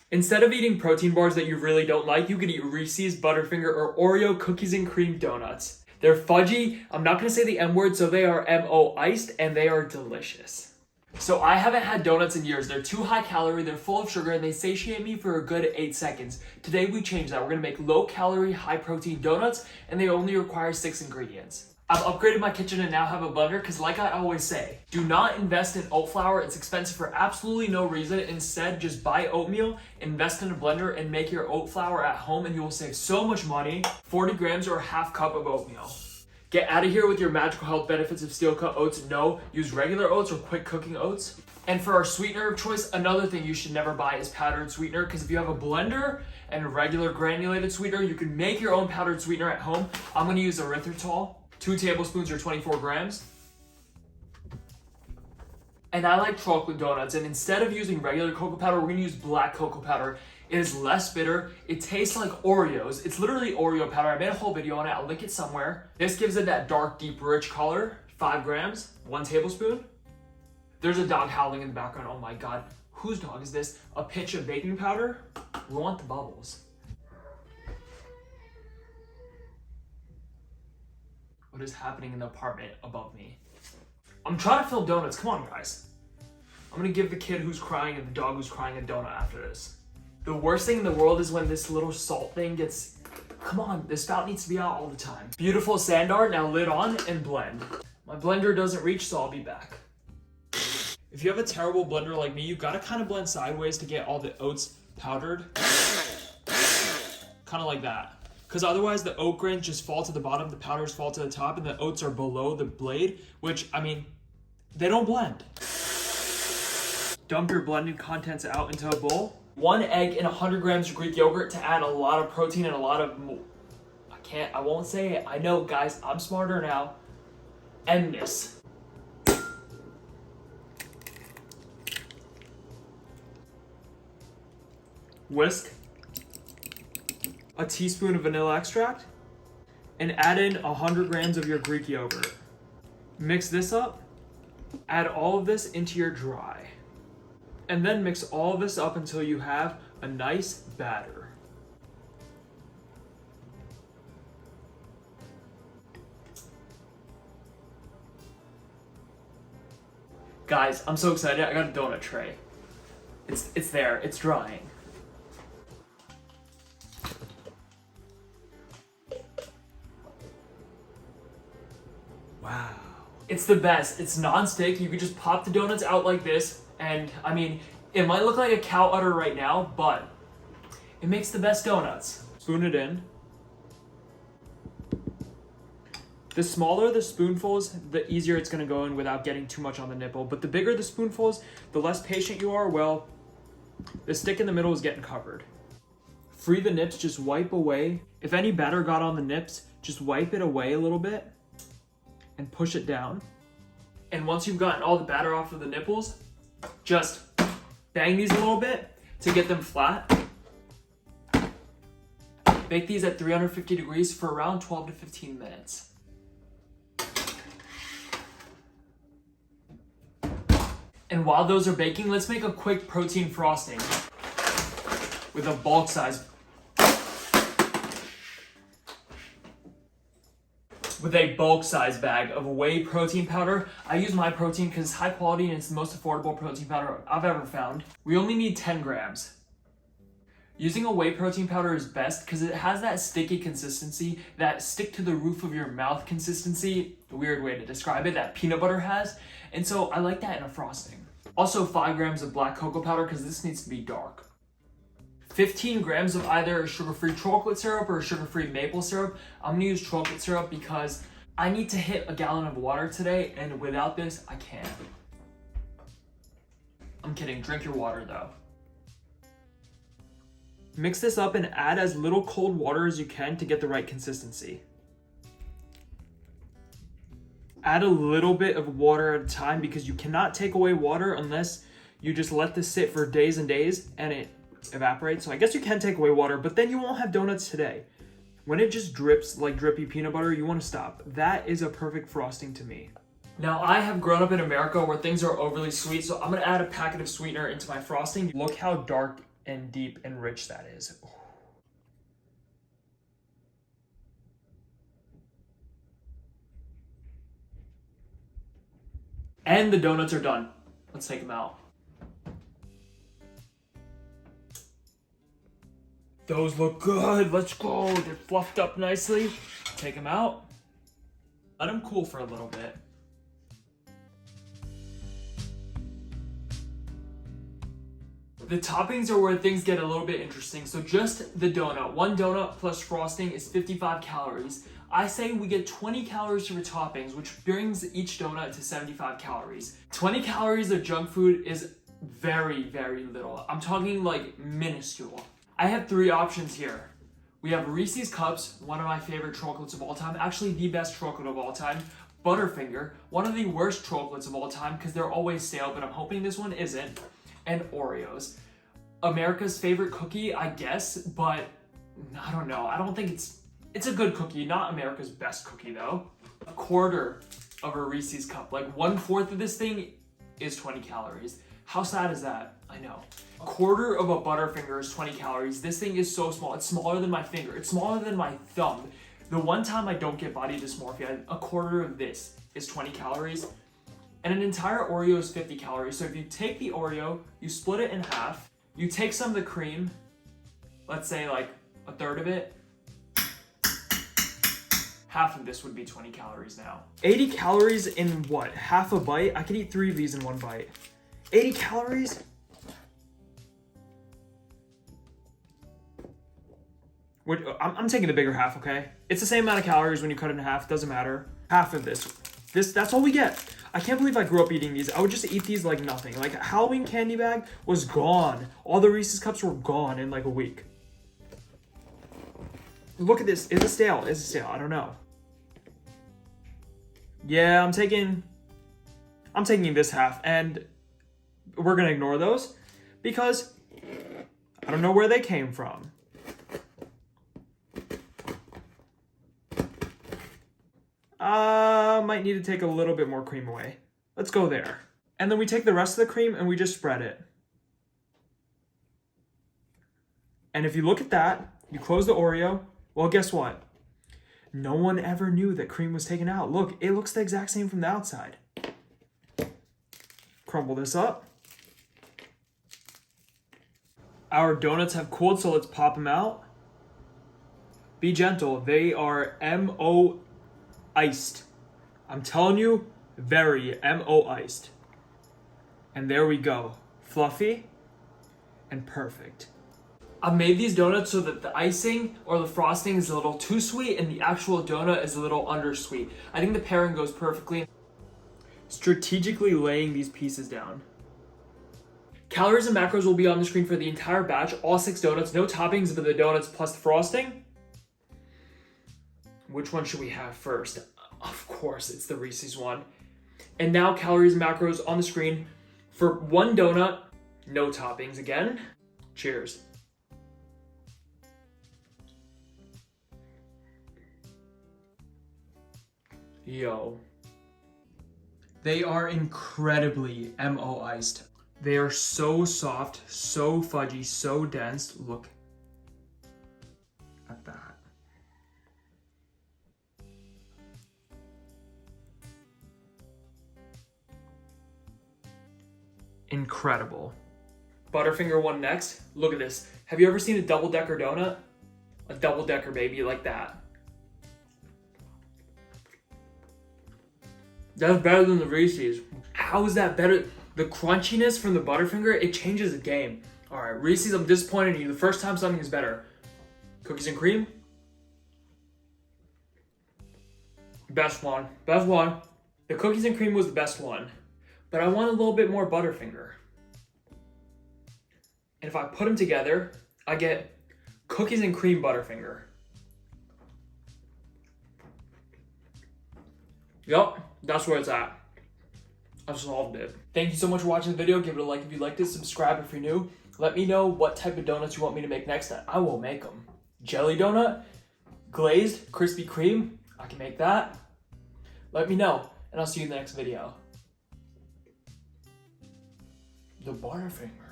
Instead of eating protein bars that you really don't like, you could eat Reese's, Butterfinger, or Oreo cookies and cream donuts. They're fudgy, I'm not gonna say the M word, so they are M-O iced, and they are delicious. So I haven't had donuts in years. They're too high calorie, they're full of sugar, and they satiate me for a good 8 seconds. Today we changed that. We're gonna make low calorie, high protein donuts, and they only require 6 ingredients. I've upgraded my kitchen and now have a blender because like I always say, do not invest in oat flour. It's expensive for absolutely no reason. Instead, just buy oatmeal, invest in a blender, and make your oat flour at home and you will save so much money. 40 grams or a half cup of oatmeal. Get out of here with your magical health benefits of steel cut oats. No, use regular oats or quick cooking oats. And for our sweetener of choice, another thing you should never buy is powdered sweetener, because if you have a blender and a regular granulated sweetener, you can make your own powdered sweetener at home. I'm gonna use erythritol, 2 tablespoons or 24 grams. And I like chocolate donuts, and instead of using regular cocoa powder, we're gonna use black cocoa powder. It is less bitter. It tastes like Oreos. It's literally Oreo powder. I made a whole video on it. I'll link it somewhere. This gives it that dark, deep, rich color. 5 grams, 1 tablespoon. There's a dog howling in the background. Oh my God. Whose dog is this? A pinch of baking powder. We want the bubbles. What is happening in the apartment above me? I'm trying to film donuts. Come on, guys. I'm gonna give the kid who's crying and the dog who's crying a donut after this. The worst thing in the world is when this little salt thing gets... Come on, this spout needs to be out all the time. Beautiful sand art, now lid on and blend. My blender doesn't reach, so I'll be back. If you have a terrible blender like me, you gotta kind of blend sideways to get all the oats powdered. Kind of like that. Because otherwise the oat grains just fall to the bottom, the powders fall to the top, and the oats are below the blade, which, I mean, they don't blend. Dump your blended contents out into a bowl. 1 egg and 100 grams of Greek yogurt to add a lot of protein and a lot of... I won't say it. I know, guys, I'm smarter now. End this. Whisk. A teaspoon of vanilla extract, and add in 100 grams of your Greek yogurt. Mix this up, add all of this into your dry, and then mix all of this up until you have a nice batter. Guys, I'm so excited, I got a donut tray. It's there, it's drying. Wow. It's the best. It's non-stick. You can just pop the donuts out like this. And I mean, it might look like a cow udder right now, but it makes the best donuts. Spoon it in. The smaller the spoonfuls, the easier it's gonna go in without getting too much on the nipple. But the bigger the spoonfuls, the less patient you are, well, the stick in the middle is getting covered. Free the nips, just wipe away. If any batter got on the nips, just wipe it away a little bit and push it down. And once you've gotten all the batter off of the nipples, just bang these a little bit to get them flat. Bake these at 350 degrees for around 12 to 15 minutes. And while those are baking, let's make a quick protein frosting with a bulk size bag of whey protein powder. I use my protein because it's high quality and it's the most affordable protein powder I've ever found. We only need 10 grams. Using a whey protein powder is best because it has that sticky consistency, that stick to the roof of your mouth consistency, a weird way to describe it, that peanut butter has. And so I like that in a frosting. Also 5 grams of black cocoa powder because this needs to be dark. 15 grams of either sugar-free chocolate syrup or sugar-free maple syrup. I'm gonna use chocolate syrup because I need to hit a gallon of water today, and without this, I can't. I'm kidding, drink your water though. Mix this up and add as little cold water as you can to get the right consistency. Add a little bit of water at a time because you cannot take away water unless you just let this sit for days and days and it evaporates. So I guess you can take away water, but then you won't have donuts today. When it just drips like drippy peanut butter, you want to stop. That is a perfect frosting to me. Now I have grown up in America where things are overly sweet, so I'm gonna add a packet of sweetener into my frosting. Look how dark and deep and rich that is. Ooh. And the donuts are done. Let's take them out. Those look good. Let's go. They're fluffed up nicely. Take them out. Let them cool for a little bit. The toppings are where things get a little bit interesting. So just the donut. One donut plus frosting is 55 calories. I say we get 20 calories for the toppings, which brings each donut to 75 calories. 20 calories of junk food is very, very little. I'm talking like minuscule. I have 3 options here. We have Reese's Cups, one of my favorite chocolates of all time, actually the best chocolate of all time. Butterfinger, one of the worst chocolates of all time because they're always stale, but I'm hoping this one isn't. And Oreos. America's favorite cookie, I guess, but I don't know. I don't think it's a good cookie, not America's best cookie though. A quarter of a Reese's Cup, like 1/4 of this thing is 20 calories. How sad is that? I know. A quarter of a Butterfinger is 20 calories. This thing is so small. It's smaller than my finger. It's smaller than my thumb. The one time I don't get body dysmorphia, a quarter of this is 20 calories. And an entire Oreo is 50 calories. So if you take the Oreo, you split it in half, you take some of the cream, let's say like a third of it, half of this would be 20 calories now. 80 calories in what? Half a bite? I could eat 3 of these in one bite. 80 calories? I'm taking the bigger half, okay? It's the same amount of calories when you cut it in half, doesn't matter. Half of this, that's all we get. I can't believe I grew up eating these. I would just eat these like nothing. Like a Halloween candy bag was gone. All the Reese's Cups were gone in like a week. Look at this, is it stale? Is it stale? I don't know. Yeah, I'm taking this half and we're gonna ignore those because I don't know where they came from. Might need to take a little bit more cream away. Let's go there. And then we take the rest of the cream and we just spread it. And if you look at that, you close the Oreo, well, guess what? No one ever knew that cream was taken out. Look, it looks the exact same from the outside. Crumble this up. Our donuts have cooled, so let's pop them out. Be gentle. They are MO iced. I'm telling you, very MO iced. And there we go. Fluffy and perfect. I made these donuts so that the icing or the frosting is a little too sweet and the actual donut is a little undersweet. I think the pairing goes perfectly. Strategically laying these pieces down. Calories and macros will be on the screen for the entire batch, all 6 donuts, no toppings but the donuts plus the frosting. Which one should we have first? Of course, it's the Reese's one. And now calories and macros on the screen for one donut, no toppings again. Cheers. Yo. They are incredibly MO iced. They are so soft, so fudgy, so dense. Look at that. Incredible. Butterfinger one next. Look at this. Have you ever seen a double-decker donut? A double-decker, baby, like that. That's better than the Reese's. How is that better? The crunchiness from the Butterfinger, it changes the game. All right, Reese's, I'm disappointed in you. The first time something is better. Cookies and cream. Best one. Best one. The cookies and cream was the best one. But I want a little bit more Butterfinger. And if I put them together, I get cookies and cream Butterfinger. Yup, that's where it's at. I've solved it. Thank you so much for watching the video. Give it a like if you liked it. Subscribe if you're new. Let me know what type of donuts you want me to make next time. I will make them. Jelly donut, glazed, Krispy Kreme. I can make that. Let me know, and I'll see you in the next video. The Butterfinger.